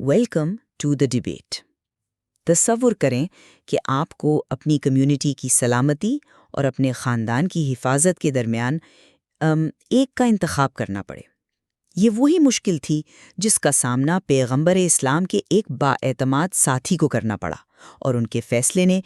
Welcome to the debate. تصور کریں کہ آپ کو اپنی کمیونٹی کی سلامتی اور اپنے خاندان کی حفاظت کے درمیان ایک کا انتخاب کرنا پڑے۔ یہ وہی مشکل تھی جس کا سامنا پیغمبر اسلام کے ایک بااعتماد ساتھی کو کرنا پڑا، اور ان کے فیصلے نے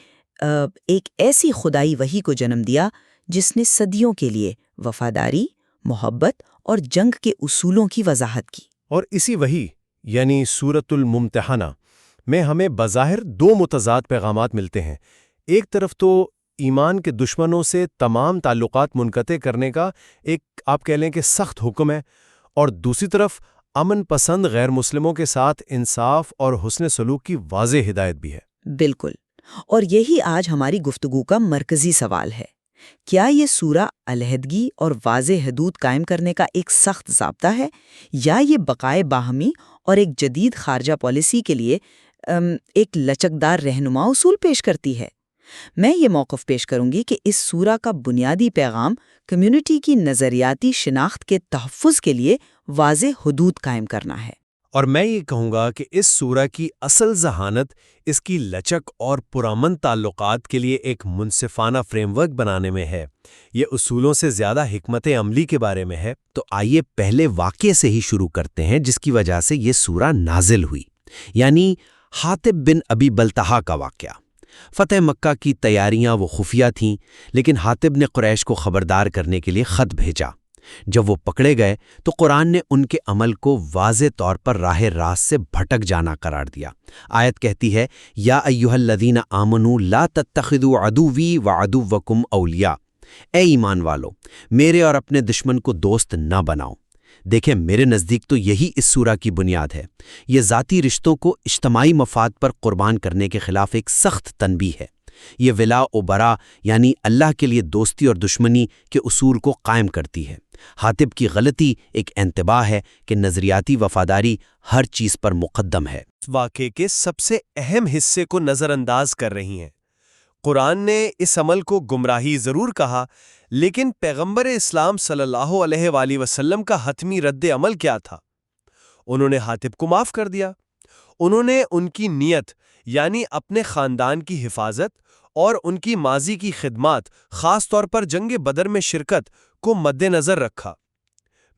ایک ایسی خدائی وحی کو جنم دیا جس نے صدیوں کے لیے وفاداری، محبت اور جنگ کے اصولوں کی وضاحت کی۔ اور اسی وحی یعنی سورۃ الممتحنہ میں ہمیں بظاہر دو متضاد پیغامات ملتے ہیں۔ ایک طرف تو ایمان کے دشمنوں سے تمام تعلقات منقطع کرنے کا ایک آپ کہہ لیں کہ سخت حکم ہے، اور دوسری طرف امن پسند غیر مسلموں کے ساتھ انصاف اور حسن سلوک کی واضح ہدایت بھی ہے۔ بالکل، اور یہی آج ہماری گفتگو کا مرکزی سوال ہے۔ کیا یہ سورہ علیحدگی اور واضح حدود قائم کرنے کا ایک سخت ضابطہ ہے، یا یہ بقائے باہمی اور ایک جدید خارجہ پالیسی کے لیے ایک لچکدار رہنما اصول پیش کرتی ہے؟ میں یہ موقف پیش کروں گی کہ اس سورہ کا بنیادی پیغام کمیونٹی کی نظریاتی شناخت کے تحفظ کے لیے واضح حدود قائم کرنا ہے۔ اور میں یہ کہوں گا کہ اس سورہ کی اصل ذہانت اس کی لچک اور پرامن تعلقات کے لیے ایک منصفانہ فریم ورک بنانے میں ہے۔ یہ اصولوں سے زیادہ حکمت عملی کے بارے میں ہے۔ تو آئیے پہلے واقعے سے ہی شروع کرتے ہیں جس کی وجہ سے یہ سورہ نازل ہوئی، یعنی حاطب بن ابی بلتہا کا واقعہ۔ فتح مکہ کی تیاریاں وہ خفیہ تھیں، لیکن حاطب نے قریش کو خبردار کرنے کے لیے خط بھیجا۔ جب وہ پکڑے گئے تو قرآن نے ان کے عمل کو واضح طور پر راہ راست سے بھٹک جانا قرار دیا۔ آیت کہتی ہے، یا ایھا الذین آمنوا لا تتخذوا عدوی وعدوکم اولیاء، اے ایمان والو میرے اور اپنے دشمن کو دوست نہ بناؤ۔ دیکھیں، میرے نزدیک تو یہی اس سورہ کی بنیاد ہے۔ یہ ذاتی رشتوں کو اجتماعی مفاد پر قربان کرنے کے خلاف ایک سخت تنبیہ ہے۔ یہ ولا و برا یعنی اللہ کے لیے دوستی اور دشمنی کے اصول کو قائم کرتی ہے۔ حاطب کی غلطی ایک انتباہ ہے کہ نظریاتی وفاداری ہر چیز پر مقدم ہے۔ اس واقعے کے سب سے اہم حصے کو نظر انداز کر رہی ہیں۔ قرآن نے اس عمل کو گمراہی ضرور کہا، لیکن پیغمبر اسلام صلی اللہ علیہ وآلہ وسلم کا حتمی رد عمل کیا تھا؟ انہوں نے حاطب کو معاف کر دیا۔ انہوں نے ان کی نیت یعنی اپنے خاندان کی حفاظت اور ان کی ماضی کی خدمات، خاص طور پر جنگ بدر میں شرکت کو مد نظر رکھا۔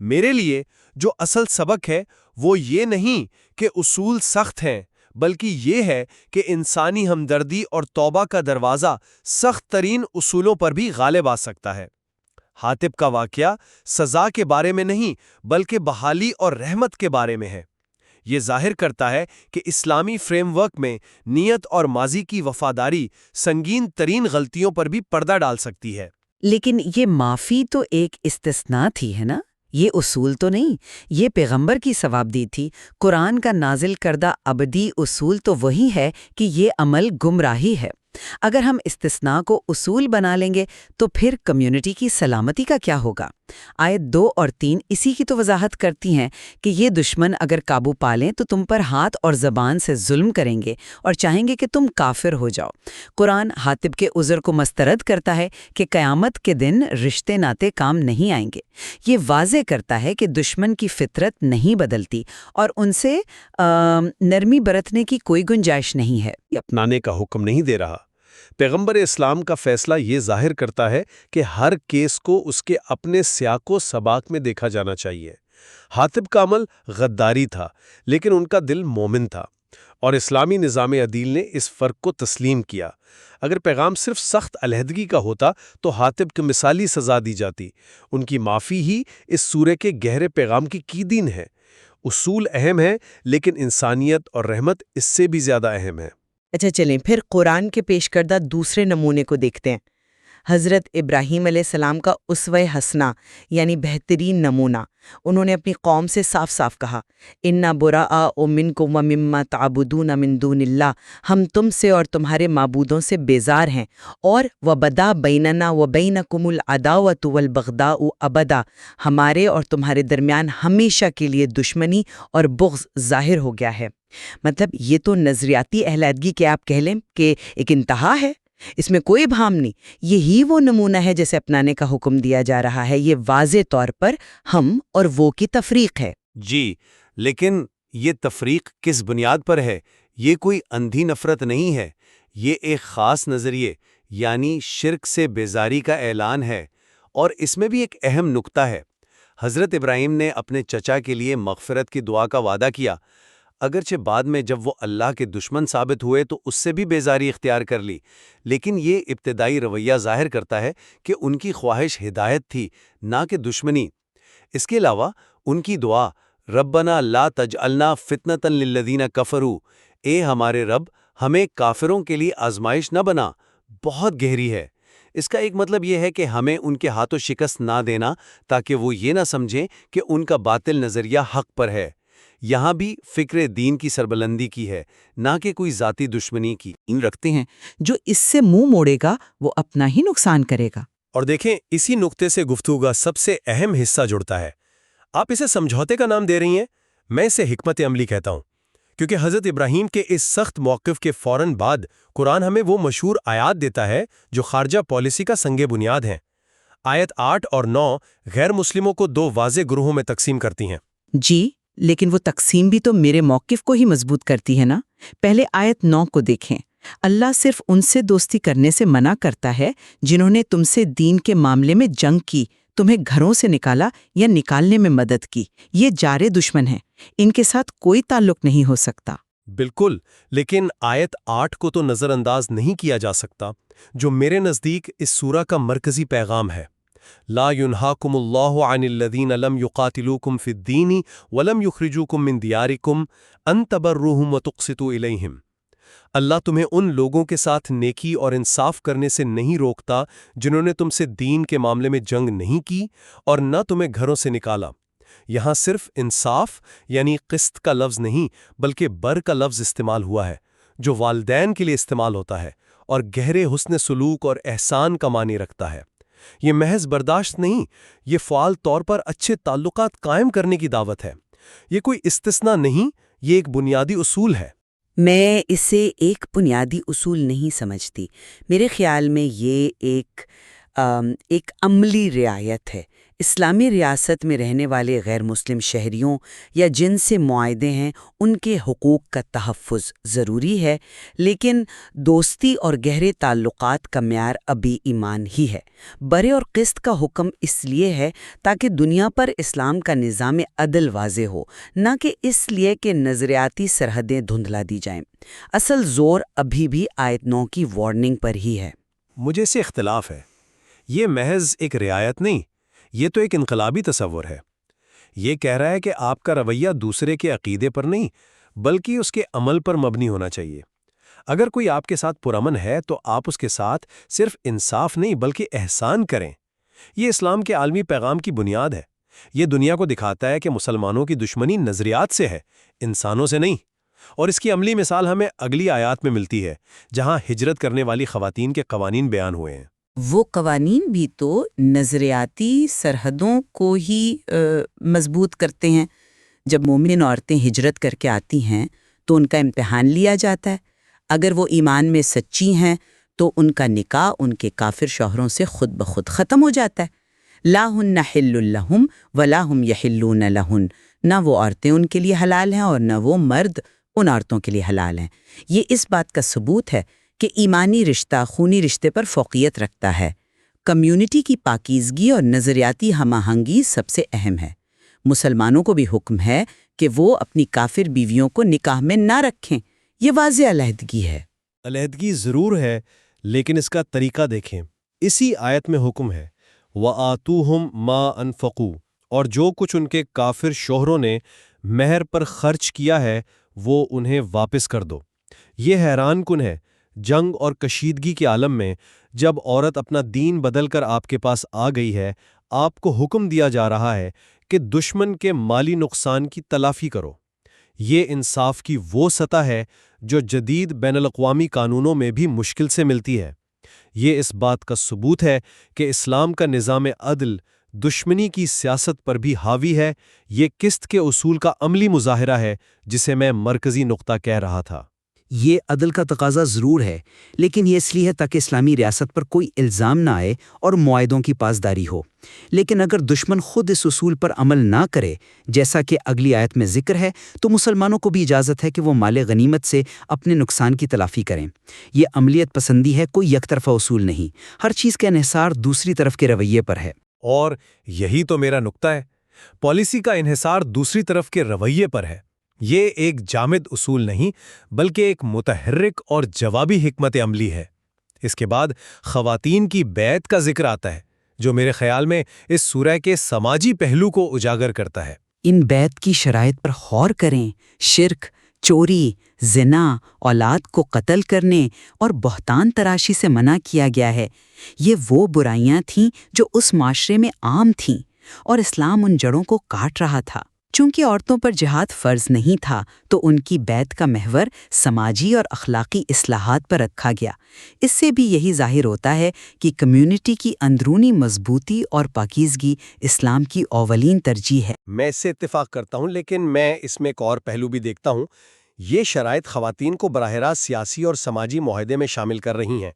میرے لیے جو اصل سبق ہے وہ یہ نہیں کہ اصول سخت ہیں، بلکہ یہ ہے کہ انسانی ہمدردی اور توبہ کا دروازہ سخت ترین اصولوں پر بھی غالب آ سکتا ہے۔ حاطب کا واقعہ سزا کے بارے میں نہیں بلکہ بحالی اور رحمت کے بارے میں ہے۔ یہ ظاہر کرتا ہے کہ اسلامی فریم ورک میں نیت اور ماضی کی وفاداری سنگین ترین غلطیوں پر بھی پردہ ڈال سکتی ہے۔ لیکن یہ معافی تو ایک استثناء تھی، ہے نا؟ یہ اصول تو نہیں، یہ پیغمبر کی ثوابدید تھی۔ قرآن کا نازل کردہ ابدی اصول تو وہی ہے کہ یہ عمل گمراہی ہے۔ اگر ہم استثناء کو اصول بنا لیں گے تو پھر کمیونٹی کی سلامتی کا کیا ہوگا؟ آیت 2 اور 3 اسی کی تو وضاحت کرتی ہیں کہ یہ دشمن اگر قابو پالیں تو تم پر ہاتھ اور زبان سے ظلم کریں گے اور چاہیں گے کہ تم کافر ہو جاؤ۔ قرآن حاطب کے عذر کو مسترد کرتا ہے کہ قیامت کے دن رشتے ناتے کام نہیں آئیں گے۔ یہ واضح کرتا ہے کہ دشمن کی فطرت نہیں بدلتی اور ان سے نرمی برتنے کی کوئی گنجائش نہیں ہے۔ اپنانے کا حکم نہیں دے رہا۔ پیغمبر اسلام کا فیصلہ یہ ظاہر کرتا ہے کہ ہر کیس کو اس کے اپنے سیاق و سباق میں دیکھا جانا چاہیے۔ حاطب کا عمل غداری تھا، لیکن ان کا دل مومن تھا، اور اسلامی نظام عدل نے اس فرق کو تسلیم کیا۔ اگر پیغام صرف سخت علیحدگی کا ہوتا تو حاطب کو مثالی سزا دی جاتی۔ ان کی معافی ہی اس سورہ کے گہرے پیغام کی کیدین ہے۔ اصول اہم ہیں، لیکن انسانیت اور رحمت اس سے بھی زیادہ اہم ہے۔ اچھا، چلیں پھر قرآن کے پیش کردہ دوسرے نمونے کو دیکھتے ہیں۔ حضرت ابراہیم علیہ السلام کا اسوہ حسنہ یعنی بہترین نمونہ۔ انہوں نے اپنی قوم سے صاف صاف کہا، اِنَّا بُرَاءُ مِنْکُمْ وَمِمَّا تَعْبُدُونَ مِن دُونِ اللَّهِ، ہم تم سے اور تمہارے معبودوں سے بیزار ہیں، اور وَبَدَا بَيْنَنَا وَبَيْنَكُمُ الْعَدَاوَةُ وَالْبَغْضَاءُ أَبَدًا، ہمارے اور تمہارے درمیان ہمیشہ کے لیے دشمنی اور بغض ظاہر ہو گیا ہے۔ مطلب یہ تو نظریاتی علیحدگی کے آپ کہہ لیں کہ ایک انتہا ہے، اس میں کوئی ابہام نہیں۔ یہی وہ نمونہ ہے جسے اپنانے کا حکم دیا جا رہا ہے۔ یہ واضح طور پر ہم اور وہ کی تفریق ہے۔ جی، لیکن یہ تفریق کس بنیاد پر ہے؟ یہ کوئی اندھی نفرت نہیں ہے، یہ ایک خاص نظریے یعنی شرک سے بیزاری کا اعلان ہے، اور اس میں بھی ایک اہم نکتہ ہے۔ حضرت ابراہیم نے اپنے چچا کے لیے مغفرت کی دعا کا وعدہ کیا، اگرچہ بعد میں جب وہ اللہ کے دشمن ثابت ہوئے تو اس سے بھی بیزاری اختیار کر لی، لیکن یہ ابتدائی رویہ ظاہر کرتا ہے کہ ان کی خواہش ہدایت تھی، نہ کہ دشمنی۔ اس کے علاوہ ان کی دعا ربنا لا تجعلنا فتنة للذین کفروا، اے ہمارے رب ہمیں کافروں کے لیے آزمائش نہ بنا، بہت گہری ہے۔ اس کا ایک مطلب یہ ہے کہ ہمیں ان کے ہاتھوں شکست نہ دینا تاکہ وہ یہ نہ سمجھیں کہ ان کا باطل نظریہ حق پر ہے۔ یہاں بھی فکر دین کی سربلندی کی ہے، نہ کہ کوئی ذاتی دشمنی کی۔ رکھتے ہیں جو اس سے منہ موڑے گا وہ اپنا ہی نقصان کرے گا۔ اور دیکھیں، اسی نقطے سے گفتگو کا سب سے اہم حصہ جڑتا ہے۔ آپ اسے سمجھوتے کا نام دے رہی ہیں، میں اسے حکمت عملی کہتا ہوں، کیونکہ حضرت ابراہیم کے اس سخت موقف کے فوراً بعد قرآن ہمیں وہ مشہور آیات دیتا ہے جو خارجہ پالیسی کا سنگ بنیاد ہیں۔ آیت 8 اور 9 غیر مسلموں کو دو واضح گروہوں میں تقسیم کرتی ہیں۔ جی، لیکن وہ تقسیم بھی تو میرے موقف کو ہی مضبوط کرتی ہے نا۔ پہلے آیت 9 کو دیکھیں۔ اللہ صرف ان سے دوستی کرنے سے منع کرتا ہے جنہوں نے تم سے دین کے معاملے میں جنگ کی، تمہیں گھروں سے نکالا یا نکالنے میں مدد کی۔ یہ جارے دشمن ہیں، ان کے ساتھ کوئی تعلق نہیں ہو سکتا۔ بالکل، لیکن آیت 8 کو تو نظر انداز نہیں کیا جا سکتا، جو میرے نزدیک اس سورہ کا مرکزی پیغام ہے۔ لا ينهاكم الله عن الذين لم يقاتلوكم في الدين ولم يخرجوكم من دياركم ان تبروهم وتقسطوا اليهم۔ اللہ تمہیں ان لوگوں کے ساتھ نیکی اور انصاف کرنے سے نہیں روکتا جنہوں نے تم سے دین کے معاملے میں جنگ نہیں کی اور نہ تمہیں گھروں سے نکالا۔ یہاں صرف انصاف یعنی قسط کا لفظ نہیں بلکہ بر کا لفظ استعمال ہوا ہے، جو والدین کے لیے استعمال ہوتا ہے اور گہرے حسن سلوک اور احسان کا معنی رکھتا ہے۔ یہ محض برداشت نہیں، یہ فعال طور پر اچھے تعلقات قائم کرنے کی دعوت ہے۔ یہ کوئی استثناء نہیں، یہ ایک بنیادی اصول ہے۔ میں اسے ایک بنیادی اصول نہیں سمجھتی، میرے خیال میں یہ ایک عملی رعایت ہے۔ اسلامی ریاست میں رہنے والے غیر مسلم شہریوں یا جن سے معاہدے ہیں ان کے حقوق کا تحفظ ضروری ہے، لیکن دوستی اور گہرے تعلقات کا معیار ابھی ایمان ہی ہے۔ برے اور قسط کا حکم اس لیے ہے تاکہ دنیا پر اسلام کا نظام عدل واضح ہو، نہ کہ اس لیے کہ نظریاتی سرحدیں دھندلا دی جائیں۔ اصل زور ابھی بھی آیت 9 کی وارننگ پر ہی ہے۔ مجھے سے اختلاف ہے، یہ محض ایک رعایت نہیں، یہ تو ایک انقلابی تصور ہے۔ یہ کہہ رہا ہے کہ آپ کا رویہ دوسرے کے عقیدے پر نہیں بلکہ اس کے عمل پر مبنی ہونا چاہیے۔ اگر کوئی آپ کے ساتھ پرامن ہے تو آپ اس کے ساتھ صرف انصاف نہیں بلکہ احسان کریں۔ یہ اسلام کے عالمی پیغام کی بنیاد ہے۔ یہ دنیا کو دکھاتا ہے کہ مسلمانوں کی دشمنی نظریات سے ہے، انسانوں سے نہیں۔ اور اس کی عملی مثال ہمیں اگلی آیات میں ملتی ہے، جہاں ہجرت کرنے والی خواتین کے قوانین بیان ہوئے ہیں۔ وہ قوانین بھی تو نظریاتی سرحدوں کو ہی مضبوط کرتے ہیں۔ جب مومن عورتیں ہجرت کر کے آتی ہیں تو ان کا امتحان لیا جاتا ہے۔ اگر وہ ایمان میں سچی ہیں تو ان کا نکاح ان کے کافر شوہروں سے خود بخود ختم ہو جاتا ہے۔ لا ہن حل لہم ولا ہم یحلون لہن، نہ وہ عورتیں ان کے لیے حلال ہیں اور نہ وہ مرد ان عورتوں کے لیے حلال ہیں۔ یہ اس بات کا ثبوت ہے کہ ایمانی رشتہ خونی رشتے پر فوقیت رکھتا ہے۔ کمیونٹی کی پاکیزگی اور نظریاتی ہم آہنگی سب سے اہم ہے۔ مسلمانوں کو بھی حکم ہے کہ وہ اپنی کافر بیویوں کو نکاح میں نہ رکھیں، یہ واضح علیحدگی ہے۔ علیحدگی ضرور ہے، لیکن اس کا طریقہ دیکھیں۔ اسی آیت میں حکم ہے وَآتُوهُمْ مَا أَنفَقُوا، اور جو کچھ ان کے کافر شوہروں نے مہر پر خرچ کیا ہے وہ انہیں واپس کر دو۔ یہ حیران کن ہے، جنگ اور کشیدگی کے عالم میں جب عورت اپنا دین بدل کر آپ کے پاس آ گئی ہے، آپ کو حکم دیا جا رہا ہے کہ دشمن کے مالی نقصان کی تلافی کرو۔ یہ انصاف کی وہ سطح ہے جو جدید بین الاقوامی قانونوں میں بھی مشکل سے ملتی ہے۔ یہ اس بات کا ثبوت ہے کہ اسلام کا نظام عدل دشمنی کی سیاست پر بھی حاوی ہے۔ یہ قسط کے اصول کا عملی مظاہرہ ہے جسے میں مرکزی نقطہ کہہ رہا تھا۔ یہ عدل کا تقاضا ضرور ہے، لیکن یہ اس لیے ہے تاکہ اسلامی ریاست پر کوئی الزام نہ آئے اور معاہدوں کی پاسداری ہو۔ لیکن اگر دشمن خود اس اصول پر عمل نہ کرے، جیسا کہ اگلی آیت میں ذکر ہے، تو مسلمانوں کو بھی اجازت ہے کہ وہ مال غنیمت سے اپنے نقصان کی تلافی کریں۔ یہ عملیت پسندی ہے، کوئی یک طرفہ اصول نہیں۔ ہر چیز کا انحصار دوسری طرف کے رویے پر ہے۔ اور یہی تو میرا نقطہ ہے، پالیسی کا انحصار دوسری طرف کے رویے پر ہے۔ یہ ایک جامد اصول نہیں بلکہ ایک متحرک اور جوابی حکمت عملی ہے۔ اس کے بعد خواتین کی بیعت کا ذکر آتا ہے، جو میرے خیال میں اس سورہ کے سماجی پہلو کو اجاگر کرتا ہے۔ ان بیعت کی شرائط پر غور کریں۔ شرک، چوری، زنا، اولاد کو قتل کرنے اور بہتان تراشی سے منع کیا گیا ہے۔ یہ وہ برائیاں تھیں جو اس معاشرے میں عام تھیں، اور اسلام ان جڑوں کو کاٹ رہا تھا۔ چونکہ عورتوں پر جہاد فرض نہیں تھا، تو ان کی بیعت کا محور سماجی اور اخلاقی اصلاحات پر رکھا گیا۔ اس سے بھی یہی ظاہر ہوتا ہے کہ کمیونٹی کی اندرونی مضبوطی اور پاکیزگی اسلام کی اولین ترجیح ہے۔ میں اس سے اتفاق کرتا ہوں، لیکن میں اس میں ایک اور پہلو بھی دیکھتا ہوں۔ یہ شرائط خواتین کو براہ راست سیاسی اور سماجی معاہدے میں شامل کر رہی ہیں۔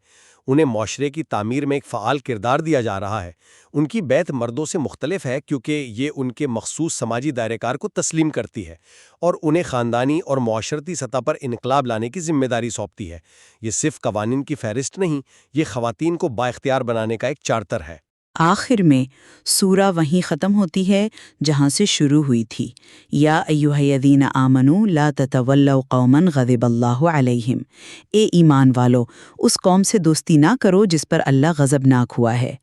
انہیں معاشرے کی تعمیر میں ایک فعال کردار دیا جا رہا ہے۔ ان کی بیعت مردوں سے مختلف ہے کیونکہ یہ ان کے مخصوص سماجی دائرہ کار کو تسلیم کرتی ہے اور انہیں خاندانی اور معاشرتی سطح پر انقلاب لانے کی ذمہ داری سونپتی ہے۔ یہ صرف قوانین کی فہرست نہیں، یہ خواتین کو بااختیار بنانے کا ایک چارٹر ہے۔ آخر میں سورہ وہیں ختم ہوتی ہے جہاں سے شروع ہوئی تھی۔ یا ایھا الذین آمنوا لا تتولوا قوما غضب اللہ علیہم، اے ایمان والو اس قوم سے دوستی نہ کرو جس پر اللہ غضبناک ہوا ہے۔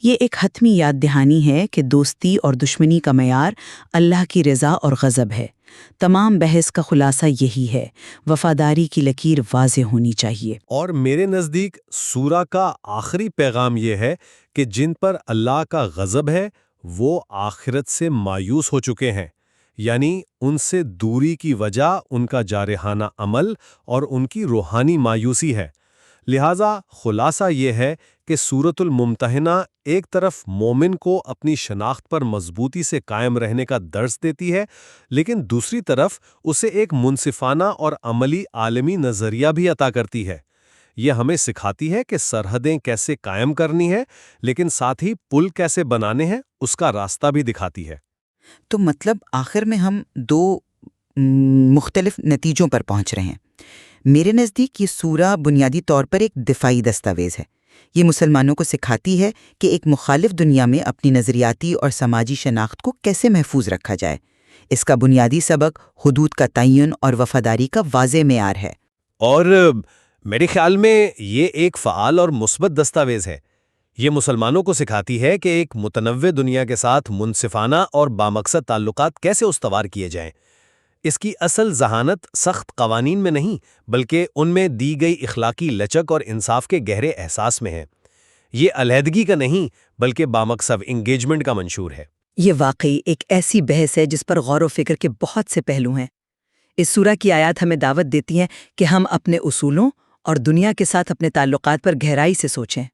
یہ ایک حتمی یاد دہانی ہے کہ دوستی اور دشمنی کا معیار اللہ کی رضا اور غضب ہے۔ تمام بحث کا خلاصہ یہی ہے، وفاداری کی لکیر واضح ہونی چاہیے۔ اور میرے نزدیک سورہ کا آخری پیغام یہ ہے کہ جن پر اللہ کا غضب ہے وہ آخرت سے مایوس ہو چکے ہیں، یعنی ان سے دوری کی وجہ ان کا جارحانہ عمل اور ان کی روحانی مایوسی ہے۔ لہٰذا خلاصہ یہ ہے کہ سورۃ الممتحنہ ایک طرف مومن کو اپنی شناخت پر مضبوطی سے قائم رہنے کا درس دیتی ہے، لیکن دوسری طرف اسے ایک منصفانہ اور عملی عالمی نظریہ بھی عطا کرتی ہے۔ یہ ہمیں سکھاتی ہے کہ سرحدیں کیسے قائم کرنی ہے، لیکن ساتھ ہی پل کیسے بنانے ہیں اس کا راستہ بھی دکھاتی ہے۔ تو مطلب آخر میں ہم دو مختلف نتیجوں پر پہنچ رہے ہیں۔ میرے نزدیک یہ سورہ بنیادی طور پر ایک دفاعی دستاویز ہے۔ یہ مسلمانوں کو سکھاتی ہے کہ ایک مخالف دنیا میں اپنی نظریاتی اور سماجی شناخت کو کیسے محفوظ رکھا جائے۔ اس کا بنیادی سبق حدود کا تعین اور وفاداری کا واضح معیار ہے۔ اور میرے خیال میں یہ ایک فعال اور مثبت دستاویز ہے۔ یہ مسلمانوں کو سکھاتی ہے کہ ایک متنوع دنیا کے ساتھ منصفانہ اور بامقصد تعلقات کیسے استوار کیے جائیں۔ اس کی اصل ذہانت سخت قوانین میں نہیں بلکہ ان میں دی گئی اخلاقی لچک اور انصاف کے گہرے احساس میں ہے۔ یہ علیحدگی کا نہیں بلکہ بامقصد انگیجمنٹ کا منشور ہے۔ یہ واقعی ایک ایسی بحث ہے جس پر غور و فکر کے بہت سے پہلو ہیں۔ اس سورہ کی آیات ہمیں دعوت دیتی ہیں کہ ہم اپنے اصولوں اور دنیا کے ساتھ اپنے تعلقات پر گہرائی سے سوچیں۔